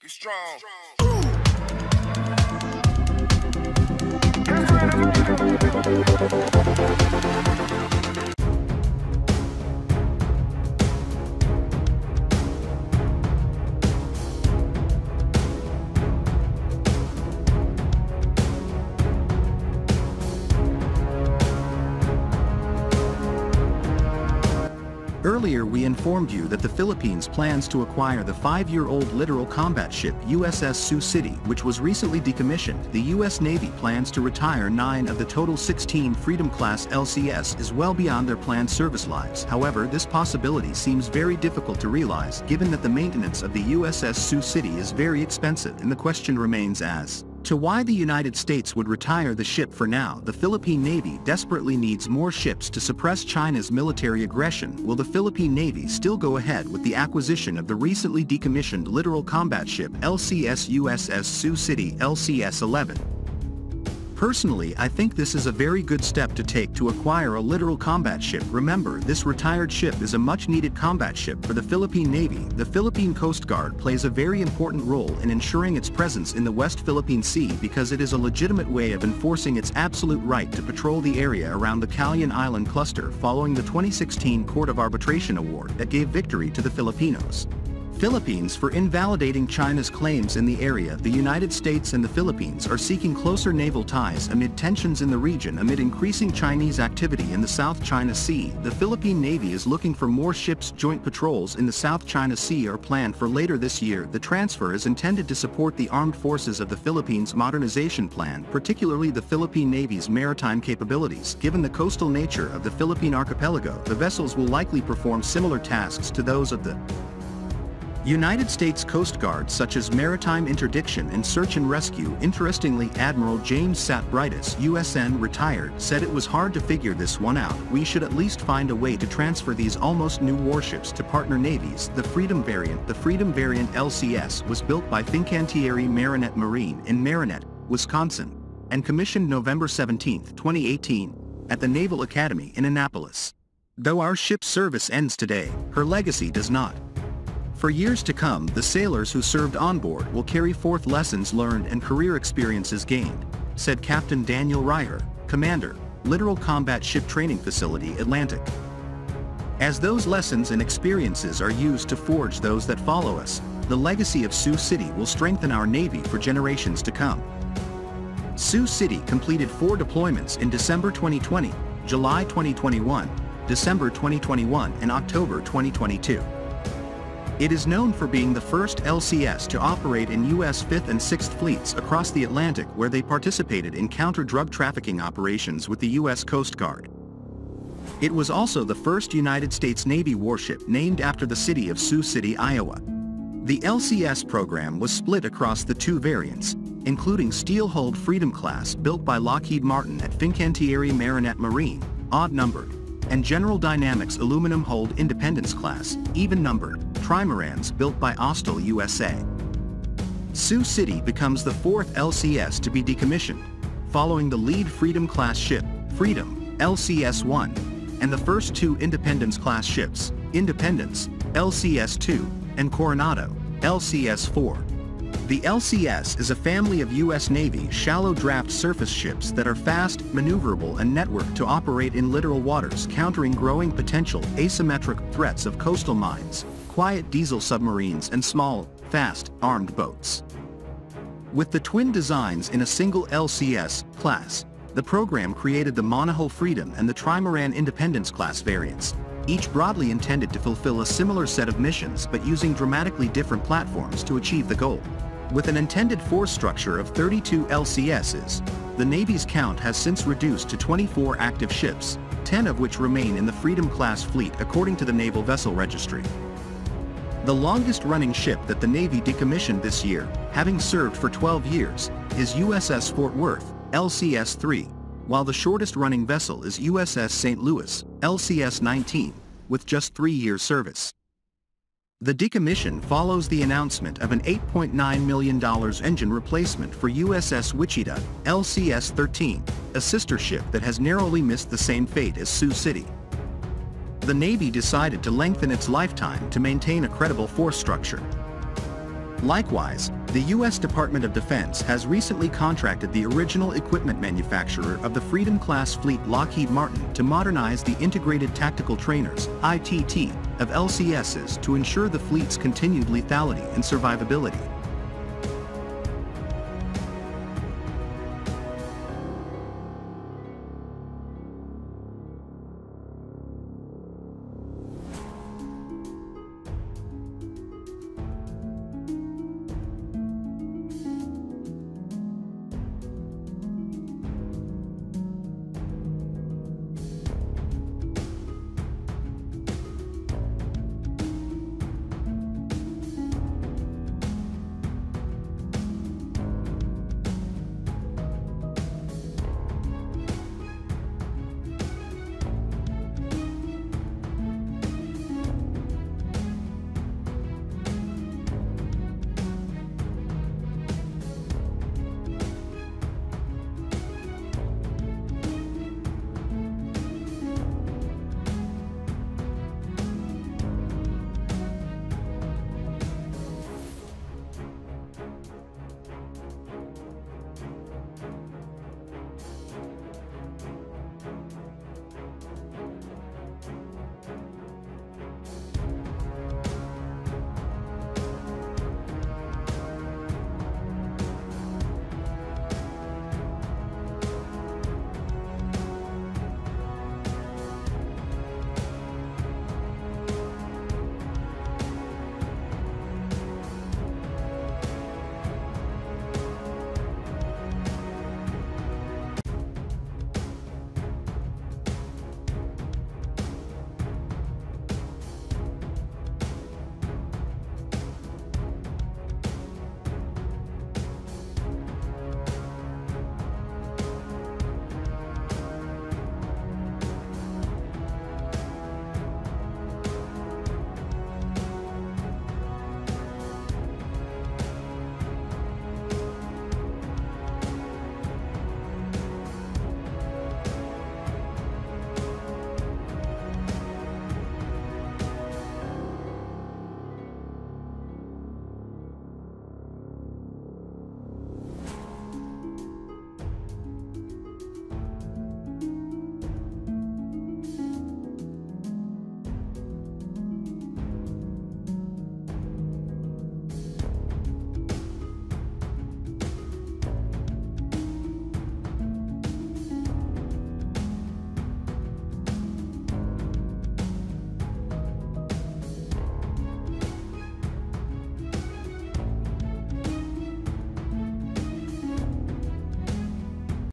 be strong. Earlier we informed you that the Philippines plans to acquire the 5-year-old littoral combat ship USS Sioux City, which was recently decommissioned. The U.S. Navy plans to retire 9 of the total 16 Freedom-class LCS is well beyond their planned service lives. However, this possibility seems very difficult to realize given that the maintenance of the USS Sioux City is very expensive, and the question remains as to why the United States would retire the ship for now. The Philippine Navy desperately needs more ships to suppress China's military aggression. Will the Philippine Navy still go ahead with the acquisition of the recently decommissioned littoral combat ship LCS USS Sioux City LCS-11? Personally, I think this is a very good step to take to acquire a littoral combat ship. Remember, this retired ship is a much-needed combat ship for the Philippine Navy. The Philippine Coast Guard plays a very important role in ensuring its presence in the West Philippine Sea because it is a legitimate way of enforcing its absolute right to patrol the area around the Calayan Island cluster following the 2016 Court of Arbitration award that gave victory to the Filipinos. Philippines for invalidating China's claims in the area. The United States and the Philippines are seeking closer naval ties amid tensions in the region amid increasing Chinese activity in the South China Sea. The Philippine Navy is looking for more ships. Joint patrols in the South China Sea are planned for later this year. The transfer is intended to support the armed forces of the Philippines' modernization plan, particularly the Philippine Navy's maritime capabilities. Given the coastal nature of the Philippine archipelago, the vessels will likely perform similar tasks to those of the United States Coast Guard, such as maritime interdiction and search and rescue. Interestingly, Admiral James Satt-Britus, USN retired, said it was hard to figure this one out. We should at least find a way to transfer these almost new warships to partner navies. The Freedom variant LCS was built by Fincantieri Marinette Marine in Marinette, Wisconsin, and commissioned November 17, 2018, at the Naval Academy in Annapolis. Though our ship's service ends today, her legacy does not. For years to come, the sailors who served on board will carry forth lessons learned and career experiences gained, said Captain Daniel Ryer, Commander, Littoral Combat Ship Training Facility, Atlantic. As those lessons and experiences are used to forge those that follow us, the legacy of Sioux City will strengthen our Navy for generations to come. Sioux City completed 4 deployments in December 2020, July 2021, December 2021, and October 2022. It is known for being the first LCS to operate in U.S. 5th and 6th Fleets across the Atlantic, where they participated in counter-drug trafficking operations with the U.S. Coast Guard. It was also the first United States Navy warship named after the city of Sioux City, Iowa. The LCS program was split across the 2 variants, including steel-hulled Freedom class built by Lockheed Martin at Fincantieri Marinette Marine, odd-numbered, and General Dynamics aluminum-hulled Independence class, even-numbered, trimarans built by Austal USA. Sioux City becomes the 4th LCS to be decommissioned, following the lead Freedom-class ship, Freedom, LCS-1, and the first 2 Independence-class ships, Independence, LCS-2, and Coronado, LCS-4. The LCS is a family of U.S. Navy shallow draft surface ships that are fast, maneuverable and networked to operate in littoral waters, countering growing potential asymmetric threats of coastal mines, quiet diesel submarines and small, fast, armed boats. With the twin designs in a single LCS class, the program created the monohull Freedom and the trimaran Independence class variants, each broadly intended to fulfill a similar set of missions but using dramatically different platforms to achieve the goal. With an intended force structure of 32 LCSs, the Navy's count has since reduced to 24 active ships, 10 of which remain in the Freedom-class fleet according to the Naval Vessel Registry. The longest-running ship that the Navy decommissioned this year, having served for 12 years, is USS Fort Worth, LCS-3, while the shortest-running vessel is USS St. Louis, LCS-19, with just 3 years service. The decommission follows the announcement of an $8.9 million engine replacement for USS Wichita, LCS-13, a sister ship that has narrowly missed the same fate as Sioux City. The Navy decided to lengthen its lifetime to maintain a credible force structure. Likewise, the U.S. Department of Defense has recently contracted the original equipment manufacturer of the Freedom-class fleet, Lockheed Martin, to modernize the Integrated Tactical Trainers (ITT) of LCSs to ensure the fleet's continued lethality and survivability.